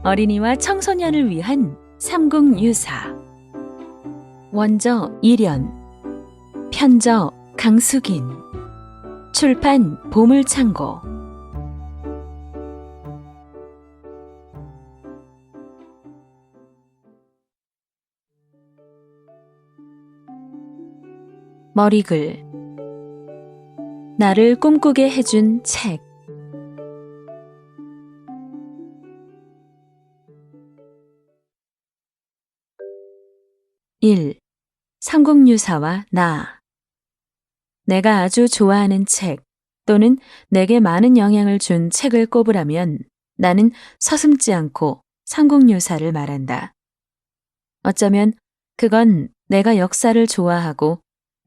어린이와 청소년을 위한 삼국유사. 원저 이련, 편저 강수긴, 출판 보물창고. 머리글. 나를 꿈꾸게 해준 책. 일. 삼국유사와 나. 내가 아주 좋아하는 책 또는 내게 많은 영향을 준 책을 꼽으라면 나는 서슴지 않고 삼국유사를 말한다. 어쩌면 그건 내가 역사를 좋아하고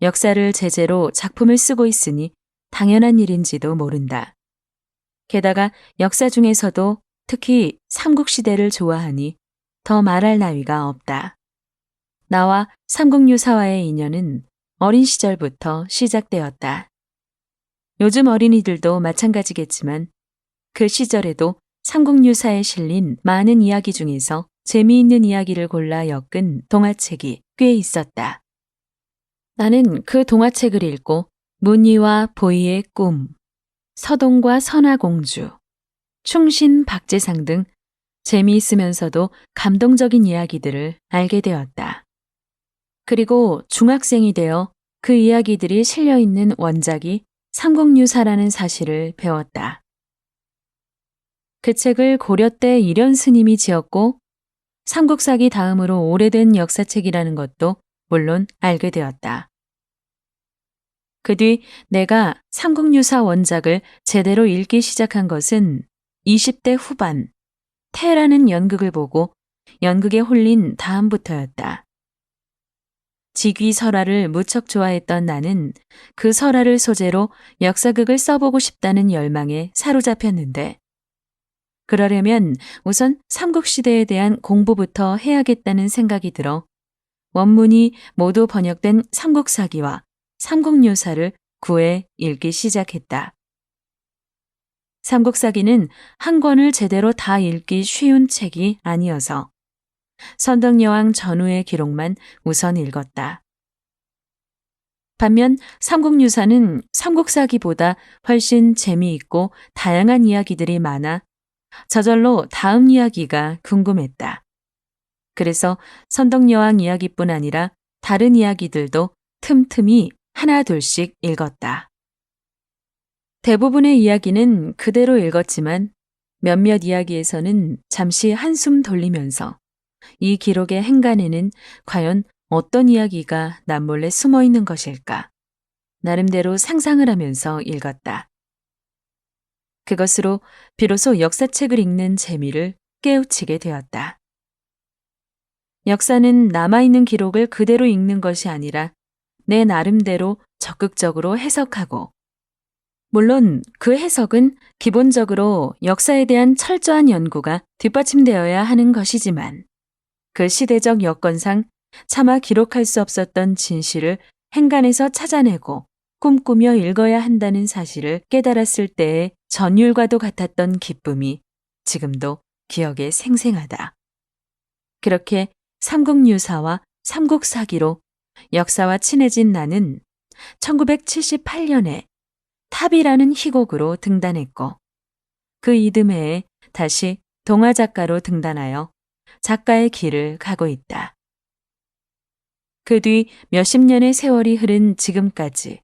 역사를 제재로 작품을 쓰고 있으니 당연한 일인지도 모른다. 게다가 역사 중에서도 특히 삼국시대를 좋아하니 더 말할 나위가 없다. 나와 삼국유사와의 인연은 어린 시절부터 시작되었다. 요즘 어린이들도 마찬가지겠지만 그 시절에도 삼국유사에 실린 많은 이야기 중에서 재미있는 이야기를 골라 엮은 동화책이 꽤 있었다. 나는 그 동화책을 읽고 문희와 보희의 꿈, 서동과 선화공주, 충신 박재상 등 재미있으면서도 감동적인 이야기들을 알게 되었다. 그리고 중학생이 되어 그 이야기들이 실려있는 원작이 삼국유사라는 사실을 배웠다. 그 책을 고려 때 이련 스님이 지었고 삼국사기 다음으로 오래된 역사책이라는 것도 물론 알게 되었다. 그 뒤 내가 삼국유사 원작을 제대로 읽기 시작한 것은 20대 후반 태라는 연극을 보고 연극에 홀린 다음부터였다. 직위 설화를 무척 좋아했던 나는 그 설화를 소재로 역사극을 써보고 싶다는 열망에 사로잡혔는데 그러려면 우선 삼국시대에 대한 공부부터 해야겠다는 생각이 들어 원문이 모두 번역된 삼국사기와 삼국유사를 구해 읽기 시작했다. 삼국사기는 한 권을 제대로 다 읽기 쉬운 책이 아니어서 선덕여왕 전후의 기록만 우선 읽었다. 반면 삼국유사는 삼국사기보다 훨씬 재미있고 다양한 이야기들이 많아 저절로 다음 이야기가 궁금했다. 그래서 선덕여왕 이야기뿐 아니라 다른 이야기들도 틈틈이 하나 둘씩 읽었다. 대부분의 이야기는 그대로 읽었지만 몇몇 이야기에서는 잠시 한숨 돌리면서 이 기록의 행간에는 과연 어떤 이야기가 남몰래 숨어 있는 것일까? 나름대로 상상을 하면서 읽었다. 그것으로 비로소 역사책을 읽는 재미를 깨우치게 되었다. 역사는 남아있는 기록을 그대로 읽는 것이 아니라 내 나름대로 적극적으로 해석하고 물론 그 해석은 기본적으로 역사에 대한 철저한 연구가 뒷받침되어야 하는 것이지만 그 시대적 여건상 차마 기록할 수 없었던 진실을 행간에서 찾아내고 꿈꾸며 읽어야 한다는 사실을 깨달았을 때의 전율과도 같았던 기쁨이 지금도 기억에 생생하다. 그렇게 삼국유사와 삼국사기로 역사와 친해진 나는 1978년에 탑이라는 희곡으로 등단했고 그 이듬해에 다시 동화작가로 등단하여 작가의 길을 가고 있다. 그 뒤 몇십 년의 세월이 흐른 지금까지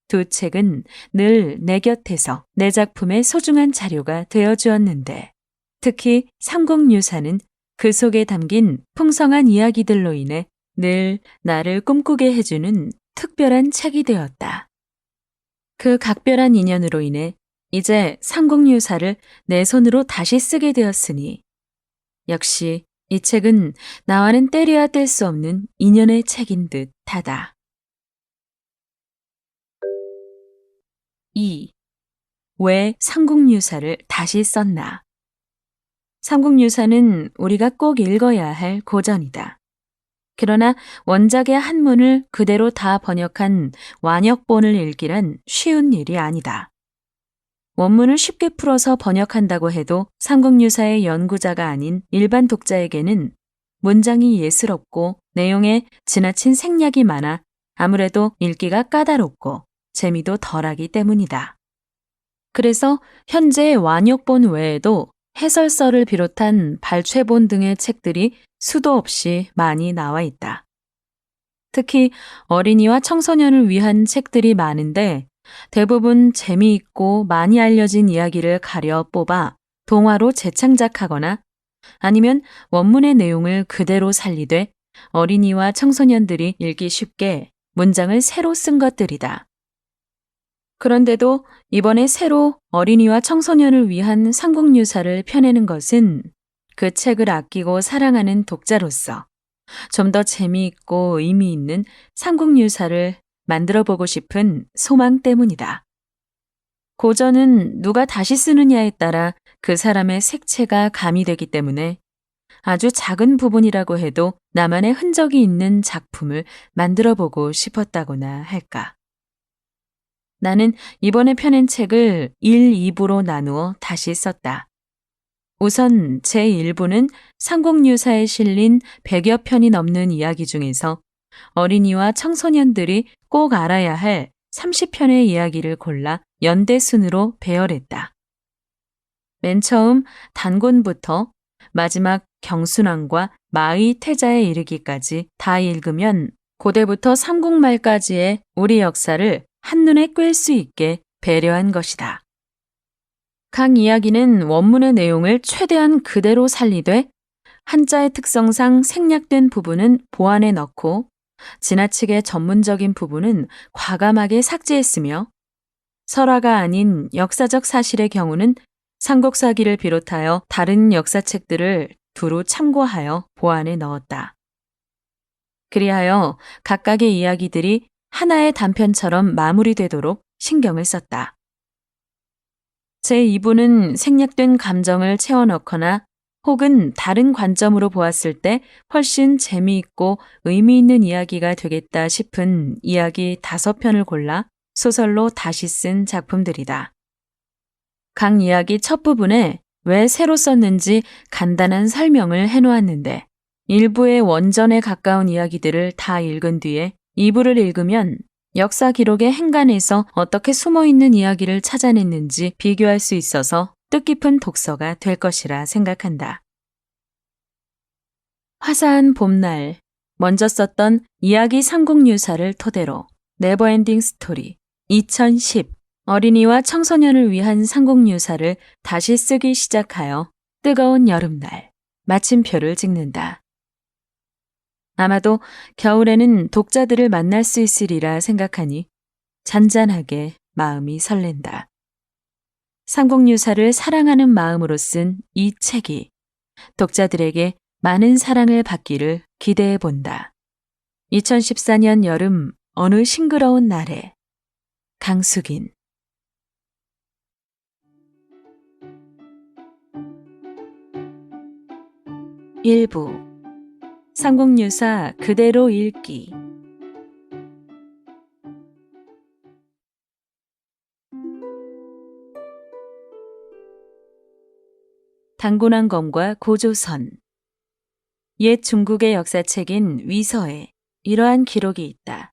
두 책은 늘 내 곁에서 내 작품의 소중한 자료가 되어주었는데 특히 삼국유사는 그 속에 담긴 풍성한 이야기들로 인해 늘 나를 꿈꾸게 해주는 특별한 책이 되었다. 그 각별한 인연으로 인해 이제 삼국유사를 내 손으로 다시 쓰게 되었으니 역시 이 책은 나와는 떼려야 뗄 수 없는 인연의 책인 듯 하다. 2. 왜 삼국유사를 다시 썼나? 삼국유사는 우리가 꼭 읽어야 할 고전이다. 그러나 원작의 한문을 그대로 다 번역한 완역본을 읽기란 쉬운 일이 아니다. 원문을 쉽게 풀어서 번역한다고 해도 삼국유사의 연구자가 아닌 일반 독자에게는 문장이 예스럽고 내용에 지나친 생략이 많아 아무래도 읽기가 까다롭고 재미도 덜하기 때문이다. 그래서 현재 완역본 외에도 해설서를 비롯한 발췌본 등의 책들이 수도 없이 많이 나와 있다. 특히 어린이와 청소년을 위한 책들이 많은데 대부분 재미있고 많이 알려진 이야기를 가려 뽑아 동화로 재창작하거나 아니면 원문의 내용을 그대로 살리되 어린이와 청소년들이 읽기 쉽게 문장을 새로 쓴 것들이다. 그런데도 이번에 새로 어린이와 청소년을 위한 삼국유사를 펴내는 것은 그 책을 아끼고 사랑하는 독자로서 좀 더 재미있고 의미 있는 삼국유사를 만들어 보고 싶은 소망 때문이다. 고전은 누가 다시 쓰느냐에 따라 그 사람의 색채가 가미되기 때문에 아주 작은 부분이라고 해도 나만의 흔적이 있는 작품을 만들어 보고 싶었다고나 할까. 나는 이번에 펴낸 책을 1, 2부로 나누어 다시 썼다. 우선 제1부는 삼국유사에 실린 100여 편이 넘는 이야기 중에서 어린이와 청소년들이 꼭 알아야 할 30편의 이야기를 골라 연대순으로 배열했다. 맨 처음 단곤부터 마지막 경순왕과 마의 태자에 이르기까지 다 읽으면 고대부터 삼국말까지의 우리 역사를 한눈에 꿰을 수 있게 배려한 것이다. 각 이야기는 원문의 내용을 최대한 그대로 살리되 한자의 특성상 생략된 부분은 보완해 넣고 지나치게 전문적인 부분은 과감하게 삭제했으며 설화가 아닌 역사적 사실의 경우는 삼국사기를 비롯하여 다른 역사책들을 두루 참고하여 보완해 넣었다. 그리하여 각각의 이야기들이 하나의 단편처럼 마무리되도록 신경을 썼다. 제2부는 생략된 감정을 채워넣거나 혹은 다른 관점으로 보았을 때 훨씬 재미있고 의미 있는 이야기가 되겠다 싶은 이야기 5편을 골라 소설로 다시 쓴 작품들이다. 각 이야기 첫 부분에 왜 새로 썼는지 간단한 설명을 해놓았는데 일부의 원전에 가까운 이야기들을 다 읽은 뒤에 2부를 읽으면 역사 기록의 행간에서 어떻게 숨어있는 이야기를 찾아냈는지 비교할 수 있어서 뜻깊은 독서가 될 것이라 생각한다. 화사한 봄날, 먼저 썼던 이야기 삼국유사를 토대로 네버엔딩 스토리 2010 어린이와 청소년을 위한 삼국유사를 다시 쓰기 시작하여 뜨거운 여름날 마침표를 찍는다. 아마도 겨울에는 독자들을 만날 수 있으리라 생각하니 잔잔하게 마음이 설렌다. 삼국유사를 사랑하는 마음으로 쓴 이 책이 독자들에게 많은 사랑을 받기를 기대해 본다. 2014년 여름 어느 싱그러운 날에 강숙인 1부 삼국유사 그대로 읽기 단곤왕검과 고조선 옛 중국의 역사책인 위서에 이러한 기록이 있다.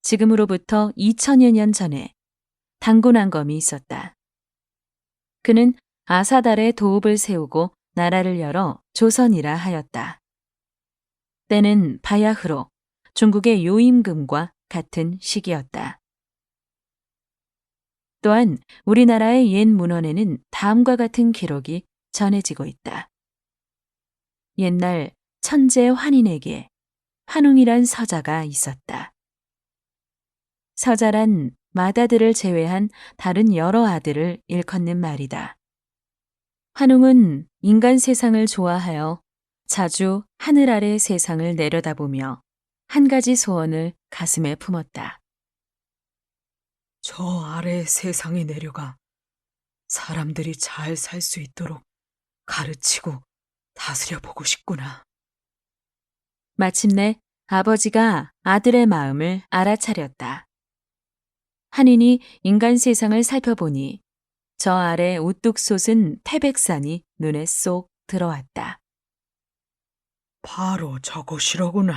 지금으로부터 2000여 년 전에 단곤왕검이 있었다. 그는 아사달에 도읍을 세우고 나라를 열어 조선이라 하였다. 때는 바야흐로 중국의 요임금과 같은 시기였다. 또한 우리나라의 옛 문헌에는 다음과 같은 기록이 전해지고 있다. 옛날 천재 환인에게 환웅이란 서자가 있었다. 서자란 맏아들을 제외한 다른 여러 아들을 일컫는 말이다. 환웅은 인간 세상을 좋아하여 자주 하늘 아래 세상을 내려다보며 한 가지 소원을 가슴에 품었다. 저 아래 세상에 내려가 사람들이 잘 살 수 있도록 가르치고 다스려 보고 싶구나. 마침내 아버지가 아들의 마음을 알아차렸다. 한인이 인간 세상을 살펴보니 저 아래 우뚝 솟은 태백산이 눈에 쏙 들어왔다. 바로 저곳이로구나.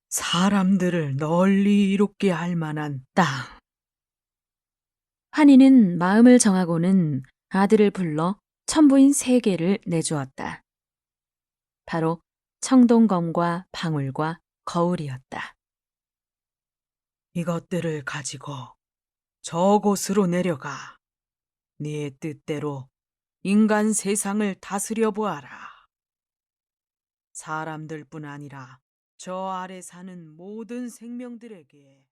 사람들을 널리 이롭게 할 만한 땅. 환희는 마음을 정하고는 아들을 불러 천부인 3개를 내주었다. 바로 청동검과 방울과 거울이었다. 이것들을 가지고 저곳으로 내려가 네 뜻대로 인간 세상을 다스려 보아라. 사람들뿐 아니라 저 아래 사는 모든 생명들에게